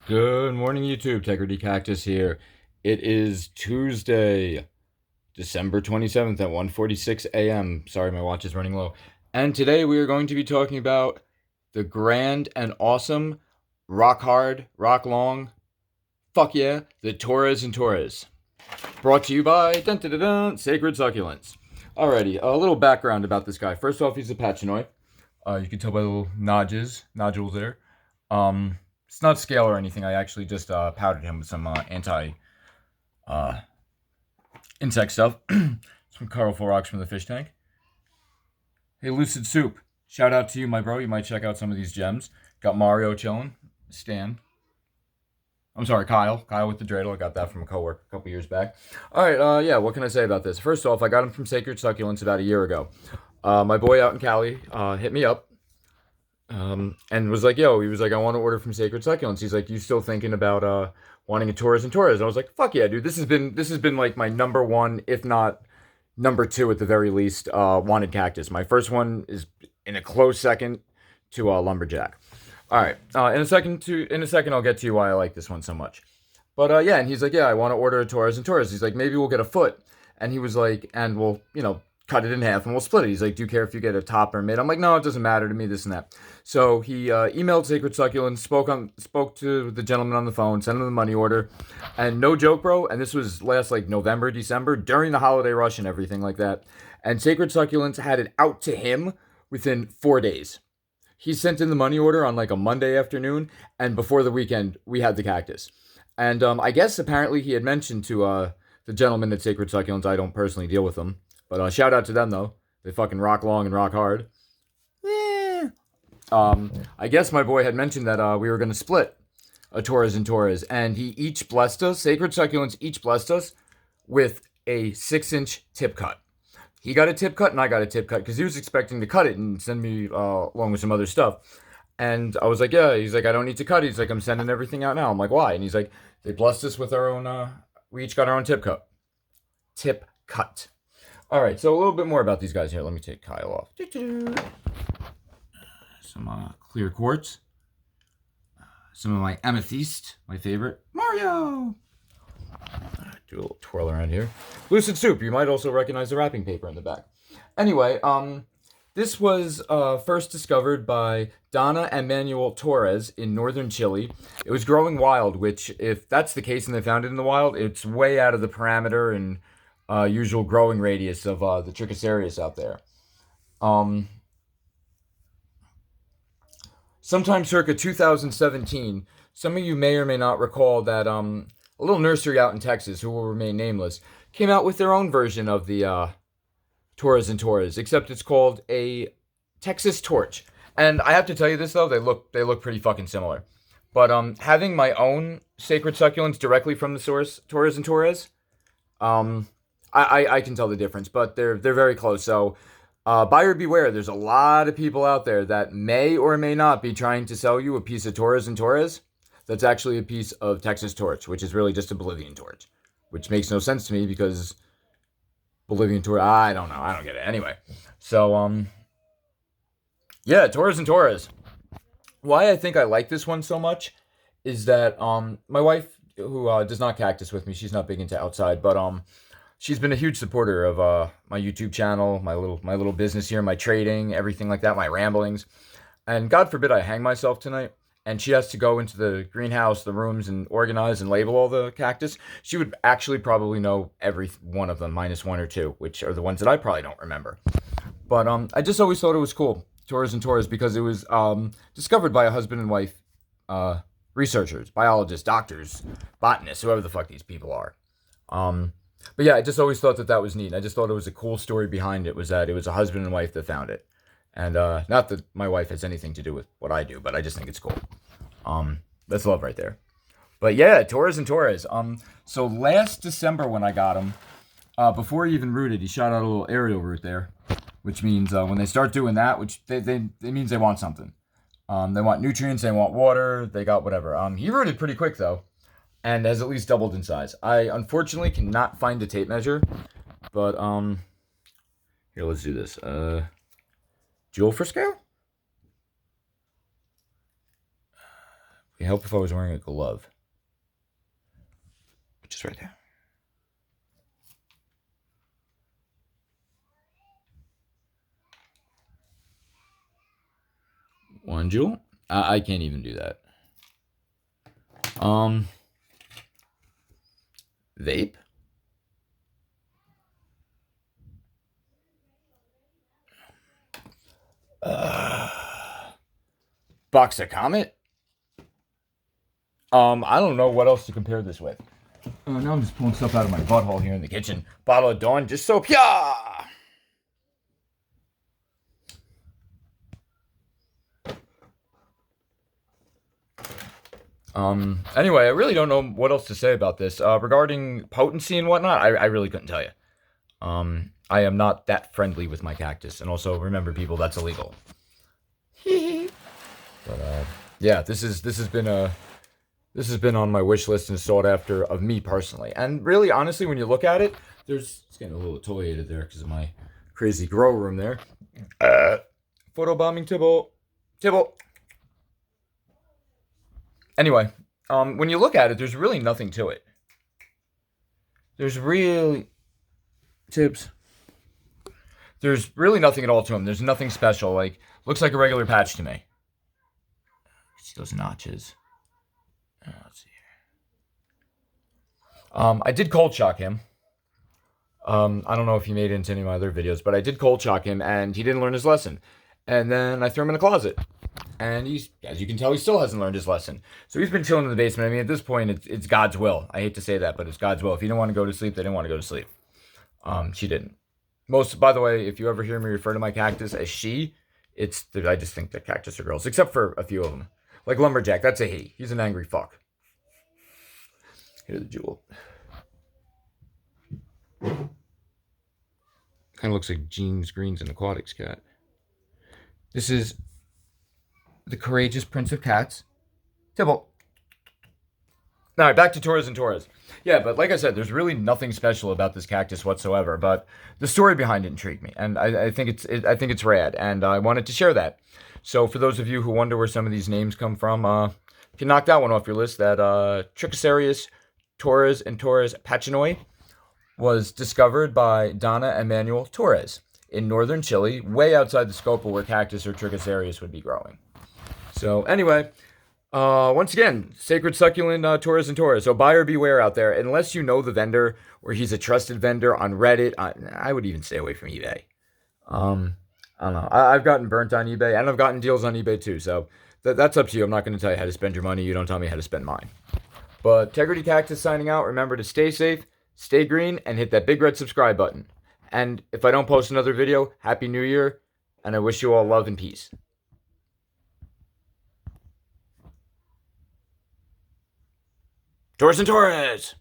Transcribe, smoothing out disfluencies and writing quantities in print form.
Good morning, YouTube. Tegridy Cactus here. It is Tuesday, December 27th at 1:46 a.m. Sorry, my watch is running low. And today we are going to be talking about the grand and awesome, rock hard, rock long, fuck yeah, the Torres and Torres. Brought to you by dun, dun, dun, dun, Sacred Succulents. Alrighty, a little background about this guy. First off, he's a Pachinoi. You can tell by the little nodules there. It's not scale or anything. I actually just powdered him with some anti uh, insect stuff. Some colorful rocks from the fish tank. Hey, Lucid Soup. Shout out to you, my bro. You might check out some of these gems. Got Mario chilling. Stan. I'm sorry, Kyle. Kyle with the dreidel. I got that from a coworker a couple years back. All right, yeah, what can I say about this? First off, I got him from Sacred Succulents about a year ago. My boy out in Cali hit me up and was like, "Yo," he was like, "I want to order from Sacred Succulents." He's like, "You still thinking about wanting a Torres and Torres?" And I was like, "Fuck yeah, dude! This has been like my number one, if not number two at the very least, wanted cactus. My first one is in a close second to lumberjack. All right, in a second I'll get to you why I like this one so much. But yeah, and he's like, "Yeah, I want to order a Torres and Torres." He's like, "Maybe we'll get a foot," and he was like, "And we'll cut it in half and we'll split it." He's like, "Do you care if you get a top or mid?" I'm like, "No, it doesn't matter to me, this and that." So he emailed Sacred Succulents, spoke to the gentleman on the phone, sent him the money order, and no joke, bro. And this was last like November, December, during the holiday rush and everything like that. And Sacred Succulents had it out to him within 4 days. He sent in the money order on like a Monday afternoon, and before the weekend, we had the cactus. And I guess apparently he had mentioned to the gentleman at Sacred Succulents. I don't personally deal with them, but shout out to them though. They fucking rock long and rock hard. Yeah. I guess my boy had mentioned that we were gonna split a Torres and Torres, and he each blessed us. Sacred Succulents each blessed us with a 6-inch tip cut. He got a tip cut and I got a tip cut because he was expecting to cut it and send me along with some other stuff. And I was like, "Yeah." He's like, "I don't need to cut it." He's like, "I'm sending everything out now." I'm like, "Why?" And he's like, "They blessed us with our own. We each got our own tip cut. Tip cut." All right. So a little bit more about these guys here. Let me take Kyle off. Some clear quartz. Some of my amethyst, my favorite. Mario. Do a little twirl around here. Lucid Soup. You might also recognize the wrapping paper in the back. Anyway, this was first discovered by Donna and Manuel Torres in northern Chile. It was growing wild, which, if that's the case and they found it in the wild, it's way out of the parameter and usual growing radius of the trichocerues out there. Um, Sometime circa 2017, some of you may or may not recall that a little nursery out in Texas, who will remain nameless, came out with their own version of the Torres and Torres, except it's called a Texas torch. And I have to tell you this though, they look pretty fucking similar. But having my own sacred succulents directly from the source, Torres and Torres, um, I can tell the difference. But they're very close. So buyer beware. There's a lot of people out there that may or may not be trying to sell you a piece of Torres and Torres. That's actually a piece of Texas torch, which is really just a Bolivian torch, which makes no sense to me because Bolivian torch. I don't know. I don't get it. Anyway, so yeah, Torres and Torres. Why I think I like this one so much is that my wife, who does not cactus with me, she's not big into outside, but she's been a huge supporter of my YouTube channel, my little business here, my trading, everything like that, my ramblings. And God forbid I hang myself tonight and she has to go into the greenhouse, the rooms, and organize and label all the cactus. She would actually probably know every one of them, minus one or two, which are the ones that I probably don't remember. But I just always thought it was cool, Torres and Torres, because it was discovered by a husband and wife uh, researchers, biologists, doctors, botanists, whoever the fuck these people are. Um, but yeah, I just always thought that that was neat. I just thought it was a cool story behind it. Was that it was a husband and wife that found it, and not that my wife has anything to do with what I do, but I just think it's cool. That's love right there. But yeah, Torres and Torres. So last December when I got him, before he even rooted, he shot out a little aerial root there, which means when they start doing that, which it means they want something. They want nutrients, they want water, they got whatever. He rooted pretty quick though, and has at least doubled in size. I unfortunately cannot find a tape measure, but here, let's do this. Joule for scale. It'd help if I was wearing a glove. Which is right there. One jewel? I can't even do that. Vape? Box of Comet? I don't know what else to compare this with. Now I'm just pulling stuff out of my butthole here in the kitchen. Bottle of Dawn, just so pure! Anyway, I really don't know what else to say about this. Regarding potency and whatnot, I really couldn't tell you. I am not that friendly with my cactus. And also, remember, people, that's illegal. But, yeah, this has been on my wish list and sought after of me personally. And really, honestly, when you look at it, it's getting a little exfoliated there because of my crazy grow room there. Photobombing Tibble. Anyway, when you look at it, there's really nothing to it. There's really nothing at all to him. There's nothing special. Like, looks like a regular patch to me. See those notches. Let's see here. I did cold shock him. I don't know if he made it into any of my other videos, but I did cold shock him, and he didn't learn his lesson. And then I threw him in a closet. And as you can tell, he still hasn't learned his lesson. So he's been chilling in the basement. I mean, at this point, it's God's will. I hate to say that, but it's God's will. If he didn't want to go to sleep, they didn't want to go to sleep. She didn't. By the way, if you ever hear me refer to my cactus as she, I just think that cactus are girls, except for a few of them. Like Lumberjack, that's a he. He's an angry fuck. Here's the jewel. Kind of looks like James Green's an aquatics cat. This is the courageous prince of cats, Tibble. All right, back to Torres and Torres. Yeah, but like I said, there's really nothing special about this cactus whatsoever. But the story behind it intrigued me, and I think it's rad, and I wanted to share that. So for those of you who wonder where some of these names come from, if you knocked that one off your list, that Trichocerues Torres and Torres pachinoi was discovered by Donna Emanuel Torres in northern Chile, way outside the scope of where cactus or Trichocerues would be growing. So anyway, once again, sacred succulent Torres and Torres. So buyer beware out there. Unless you know the vendor or he's a trusted vendor on Reddit, I would even stay away from eBay. I don't know. I've gotten burnt on eBay, and I've gotten deals on eBay too. So that's up to you. I'm not going to tell you how to spend your money. You don't tell me how to spend mine. But Tegridy Cactus signing out. Remember to stay safe, stay green, and hit that big red subscribe button. And if I don't post another video, Happy New Year, and I wish you all love and peace. Torres and Torres!